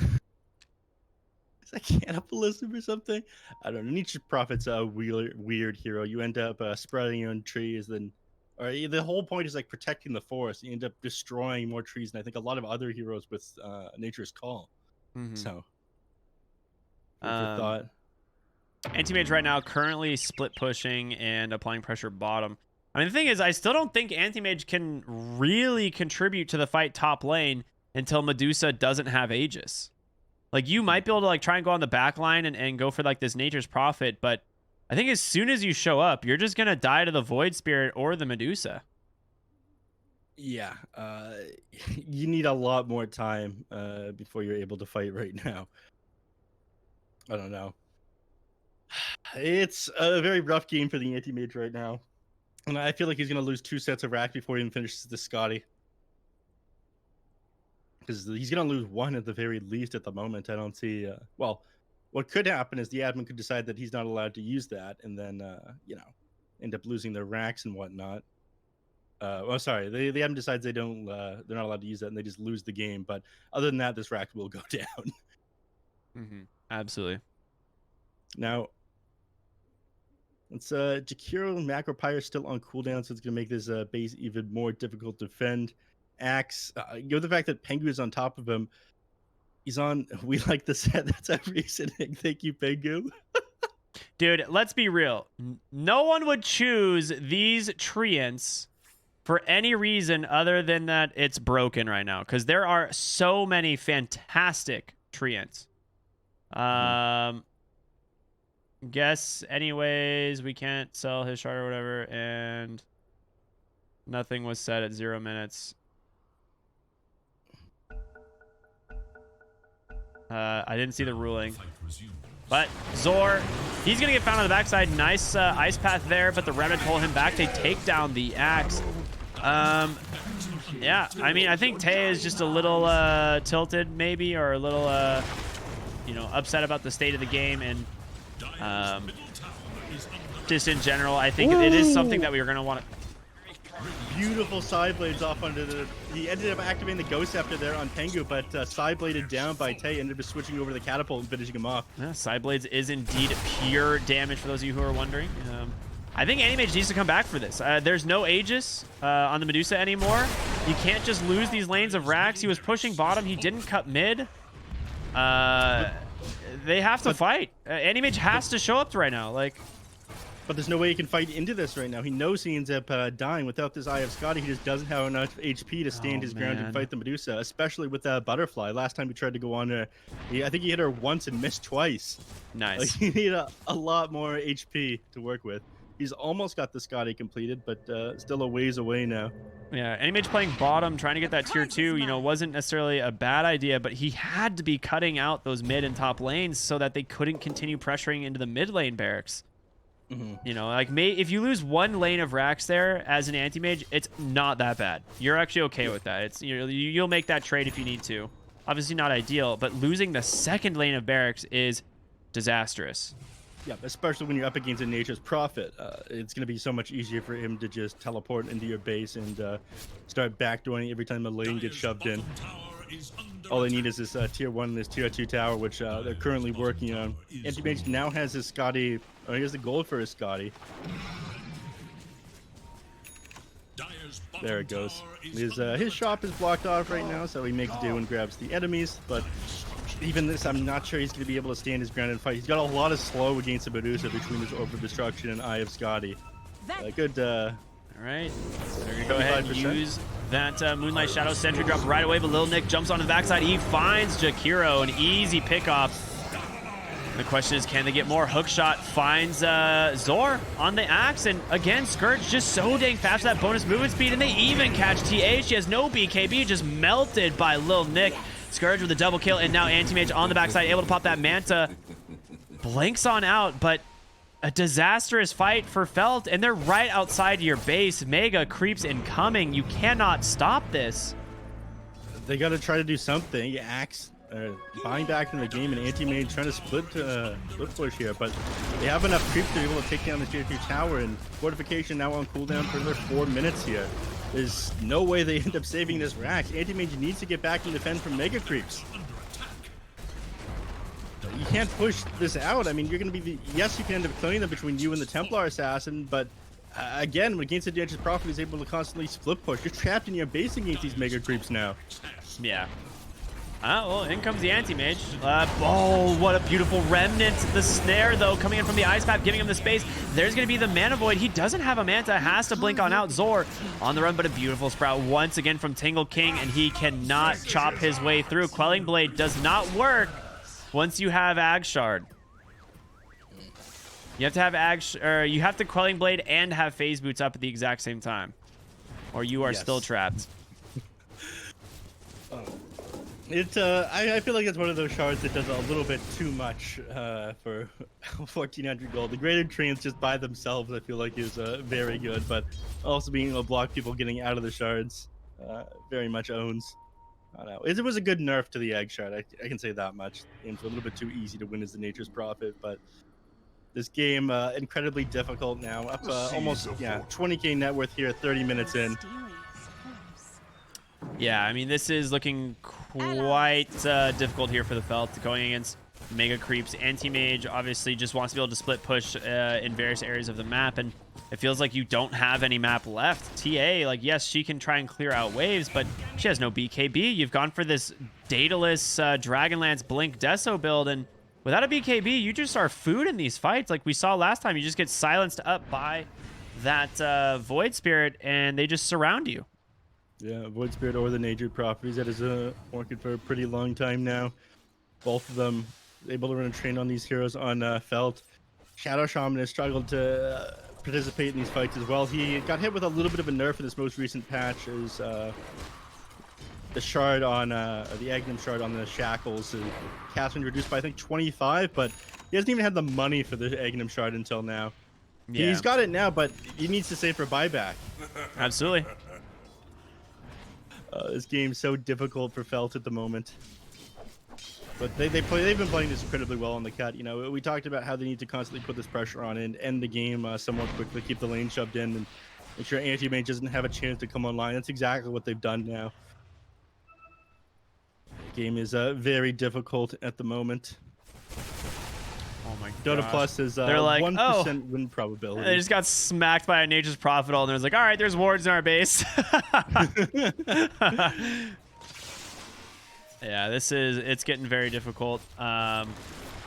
Is that cannibalism or something? I don't know. Nature's Prophet's a weird hero. You end up spreading your own trees, or the whole point is like protecting the forest. You end up destroying more trees than I think a lot of other heroes with Nature's Call. So, food for thought. Anti-Mage right now currently split pushing and applying pressure bottom. I mean, the thing is, I still don't think Anti-Mage can really contribute to the fight top lane until Medusa doesn't have Aegis. Like, you might be able to like try and go on the back line and go for like this Nature's Prophet, but I think as soon as you show up, you're just going to die to the Void Spirit or the Medusa. Yeah, you need a lot more time before you're able to fight right now. I don't know. It's a very rough game for the anti-mage right now. And I feel like he's going to lose 2 sets of rack before he even finishes the Scotty. because he's gonna lose one at the very least at the moment. I don't see. Well, what could happen is the admin could decide that he's not allowed to use that, and then end up losing their racks and whatnot. Well, sorry, the admin decides they're not allowed to use that, and they just lose the game. But other than that, this rack will go down. Absolutely. Now, it's Jakiro and Macropyre still on cooldown, so it's gonna make this base even more difficult to defend. Axe, the fact that Pengu is on top of him, he's on. We like the set. That's our reasoning. Thank you, Pengu. Dude, let's be real. No one would choose these treants for any reason other than that it's broken right now, because there are so many fantastic treants. Guess anyways, we can't sell his shard or whatever, and nothing was said at 0 minutes. I didn't see the ruling. But Zor, he's going to get found on the backside. Nice ice path there, but the Remnant pull him back. They take down the Axe. Yeah, I mean, I think Tay is just a little tilted maybe, or a little, upset about the state of the game. And just in general, I think it is something that we are going to want to... Beautiful side blades off under the. He ended up activating the Ghost Scepter there on Pengu, but side bladed down by Tay, ended up switching over to the catapult and finishing him off. Yeah, side blades is indeed pure damage for those of you who are wondering. I think Animage needs to come back for this. There's no Aegis on the Medusa anymore. You can't just lose these lanes of racks. He was pushing bottom. He didn't cut mid. They have to fight. Animage has to show up right now. But there's no way he can fight into this right now. He knows he ends up dying. Without this Eye of Scotty, he just doesn't have enough HP to stand his ground and fight the Medusa, especially with Butterfly. Last time he tried to go on her, I think he hit her once and missed twice. Nice. You need a lot more HP to work with. He's almost got the Scotty completed, but still a ways away now. Yeah, Animage playing bottom, trying to get that tier 2, wasn't necessarily a bad idea, but he had to be cutting out those mid and top lanes so that they couldn't continue pressuring into the mid lane barracks. If you lose one lane of racks there as an anti-mage, it's not that bad. You're actually okay with that. You'll make that trade if you need to. Obviously not ideal, but losing the second lane of barracks is disastrous. Yeah, especially when you're up against a Nature's Prophet. It's going to be so much easier for him to just teleport into your base and start backdooring every time the lane gets shoved in. All they need is this tier 1 and this tier 2 tower, which they're currently working on. Anti-Mage now has his Scotty. He has the gold for his Scotty. There it goes. His shop is blocked off right now, so he makes do and grabs the enemies. But even this, I'm not sure he's going to be able to stand his ground and fight. He's got a lot of slow against the Medusa between his Orb of Destruction and Eye of Scotty. Good. All right, so they're gonna go ahead and use that Moonlight Shadow Sentry drop right away, but Lil Nick jumps on the backside. He finds Jakiro, an easy pickoff. The question is, can they get more? Hookshot finds Zor on the Axe, and again, Scourge just so dang fast with that bonus movement speed, and they even catch TH. She has no BKB, just melted by Lil Nick. Scourge with a double kill, and now Anti-Mage on the backside, able to pop that Manta. Blinks on out, but a disastrous fight for Felt, and they're right outside your base. Mega creeps incoming. You cannot stop this. They got to try to do something. Axe buying back in the game, and Anti-Mage trying to split push here, but they have enough creeps to be able to take down the tier 2 tower, and Fortification now on cooldown for another 4 minutes here. There's no way they end up saving this rack. Anti-Mage needs to get back and defend from mega creeps. You can't push this out. I mean, you're going to be yes, you can end up killing them between you and the Templar Assassin, but again, against the Nature's Prophet, he's able to constantly split push. You're trapped in your base against these mega creeps now. Yeah. Well, in comes the Anti-Mage. Oh, what a beautiful Remnant. The snare, though, coming in from the Ice Path, giving him the space. There's going to be the Mana Void. He doesn't have a Manta, has to blink on out. Zor on the run, but a beautiful Sprout once again from Tingle King, and he cannot chop his way through. Quelling Blade does not work once you have Ag Shard. You have to have you have to Quelling Blade and have Phase Boots up at the exact same time, or you are still trapped. I feel like it's one of those shards that does a little bit too much for 1400 gold. The graded treants just by themselves, I feel like, is very good, but also being able to block people getting out of the shards very much owns. I don't know. It was a good nerf to the egg shard. I can say that much. Games were a little bit too easy to win as the nature's prophet, but this game incredibly difficult now. Up almost 20k net worth here, 30 minutes in. Yeah, I mean, this is looking quite difficult here for the Felt, going against Mega Creeps. Anti-Mage obviously just wants to be able to split push in various areas of the map, and it feels like you don't have any map left. TA, like, yes, she can try and clear out waves, but she has no BKB. You've gone for this dataless Dragonlance Blink Deso build, and without a BKB, you just are food in these fights. Like we saw last time, you just get silenced up by that Void Spirit, and they just surround you. Yeah, Void Spirit or the Natured Properties. That is working for a pretty long time now. Both of them able to run a train on these heroes on Felt. Shadow Shaman has struggled to participate in these fights as well. He got hit with a little bit of a nerf in this most recent patch. Is the shard on the Aghanim shard on the Shackles. Casting reduced by I think 25, but he hasn't even had the money for the Aghanim shard until now. Yeah. He's got it now, but he needs to save for buyback. Absolutely. This game's so difficult for Felt at the moment. But they've been playing this incredibly well on the cut. You know, we talked about how they need to constantly put this pressure on and end the game somewhat quickly, keep the lane shoved in, and make sure anti-mage doesn't have a chance to come online. That's exactly what they've done now. The game is very difficult at the moment. Oh my Dota gosh. Plus is They're like, 1% oh, win probability. they just got smacked by a Nature's Prophet, and it was like, all right, there's wards in our base. Yeah, it's getting very difficult.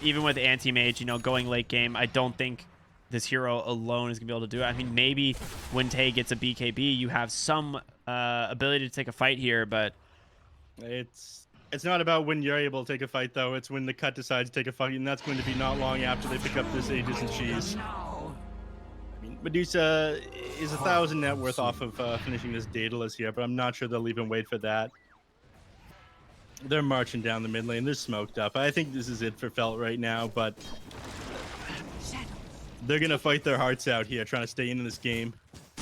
Even with anti-mage, you know, going late game, I don't think this hero alone is gonna be able to do it. I mean, maybe when Tay gets a BKB, you have some ability to take a fight here, but It's not about when you're able to take a fight, though. It's when the cut decides to take a fight, and that's going to be not long after they pick up this Aegis and Cheese. I mean, Medusa is 1,000 net worth off of finishing this Daedalus here, but I'm not sure they'll even wait for that. They're marching down the mid lane. They're smoked up. I think this is it for Felt right now, but they're going to fight their hearts out here, trying to stay in this game.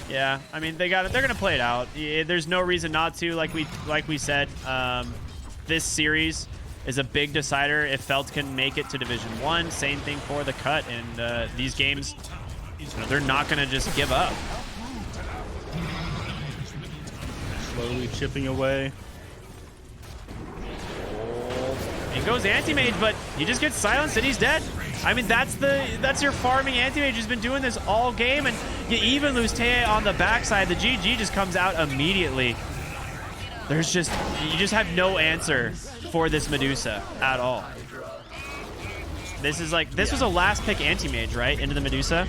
yeah, I mean, they're gonna play it out. There's no reason not to. Like we said, this series is a big decider if Felt can make it to Division 1. Same thing for the cut, and these games, you know, they're not gonna just give up. Slowly chipping away. It goes anti-mage, but he just gets silenced and he's dead. I mean, that's your farming anti-mage who's been doing this all game, and you even lose Taya on the backside. The GG just comes out immediately. You just have no answer for this Medusa at all. This was a last pick anti-mage, right? Into the Medusa.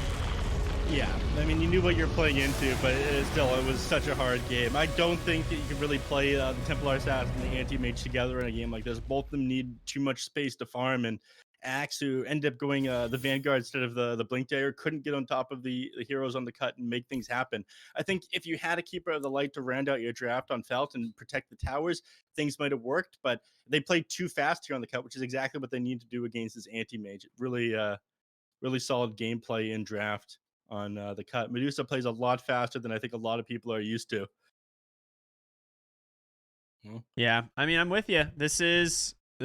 Yeah, I mean, you knew what you're playing into, but it was such a hard game. I don't think that you can really play the Templar Assassin and the Anti-Mage together in a game like this. Both of them need too much space to farm, and Axe, who ended up going the Vanguard instead of the Blink Dagger, couldn't get on top of the heroes on the cut and make things happen. I think if you had a Keeper of the Light to round out your draft on Felt and protect the towers, things might have worked, but they played too fast here on the cut, which is exactly what they need to do against this Anti-Mage. Really solid gameplay in draft on the cut. Medusa plays a lot faster than I think a lot of people are used to. Yeah, I mean, I'm with you. This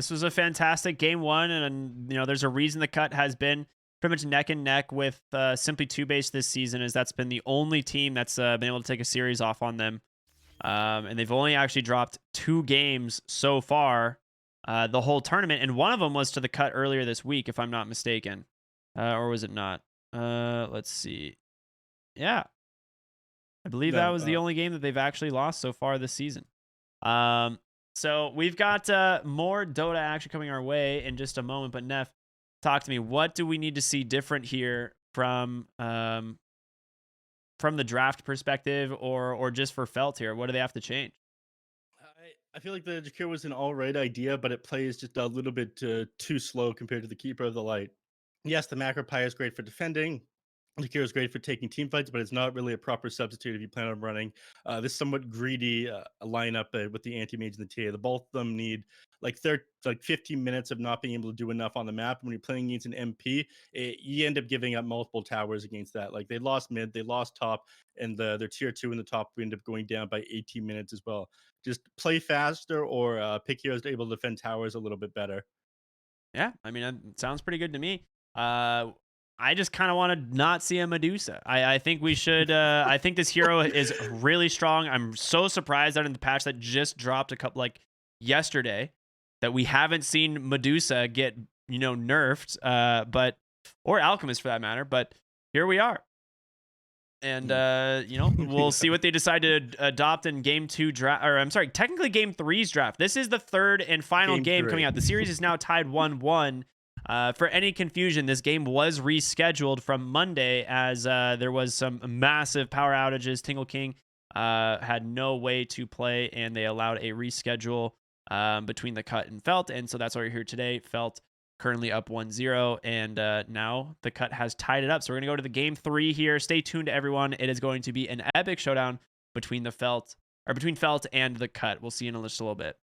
was a fantastic game one, and you know, there's a reason the cut has been pretty much neck and neck with Simply 2 Base this season, as that's been the only team that's been able to take a series off on them. And they've only actually dropped 2 games so far the whole tournament, and one of them was to the cut earlier this week, if I'm not mistaken. Or was it not? Let's see. Yeah. I believe that was the only game that they've actually lost so far this season. So we've got more Dota action coming our way in just a moment, but Neph, talk to me. What do we need to see different here from the draft perspective, or just for Felt here? What do they have to change? I feel like the Jakir was an all right idea, but it plays just a little bit too slow compared to the Keeper of the Light. Yes, the Macro Pie is great for defending. The Kiro is great for taking team fights, but it's not really a proper substitute if you plan on running this somewhat greedy lineup with the anti-mage and the TA. The both of them need like 15 minutes of not being able to do enough on the map. When you're playing against an MP, you end up giving up multiple towers against that. Like they lost mid, they lost top, and their tier 2 in the top we end up going down by 18 minutes as well. Just play faster or pick heroes able to defend towers a little bit better. Yeah, I mean, it sounds pretty good to me. I just kind of want to not see a Medusa. I think we should. I think this hero is really strong. I'm so surprised that in the patch that just dropped yesterday, that we haven't seen Medusa get nerfed, but or Alchemist for that matter. But here we are. And we'll see what they decide to adopt in game 2 draft, or I'm sorry, technically game 3's draft. This is the third and final game coming out. The series is now tied 1-1. For any confusion, this game was rescheduled from Monday as there was some massive power outages. Tingle King had no way to play, and they allowed a reschedule between the cut and Felt, and so that's why we're here today. Felt currently up 1-0, and now the cut has tied it up. So we're going to go to the game 3 here. Stay tuned, everyone. It is going to be an epic showdown between Felt and the cut. We'll see you in just a little bit.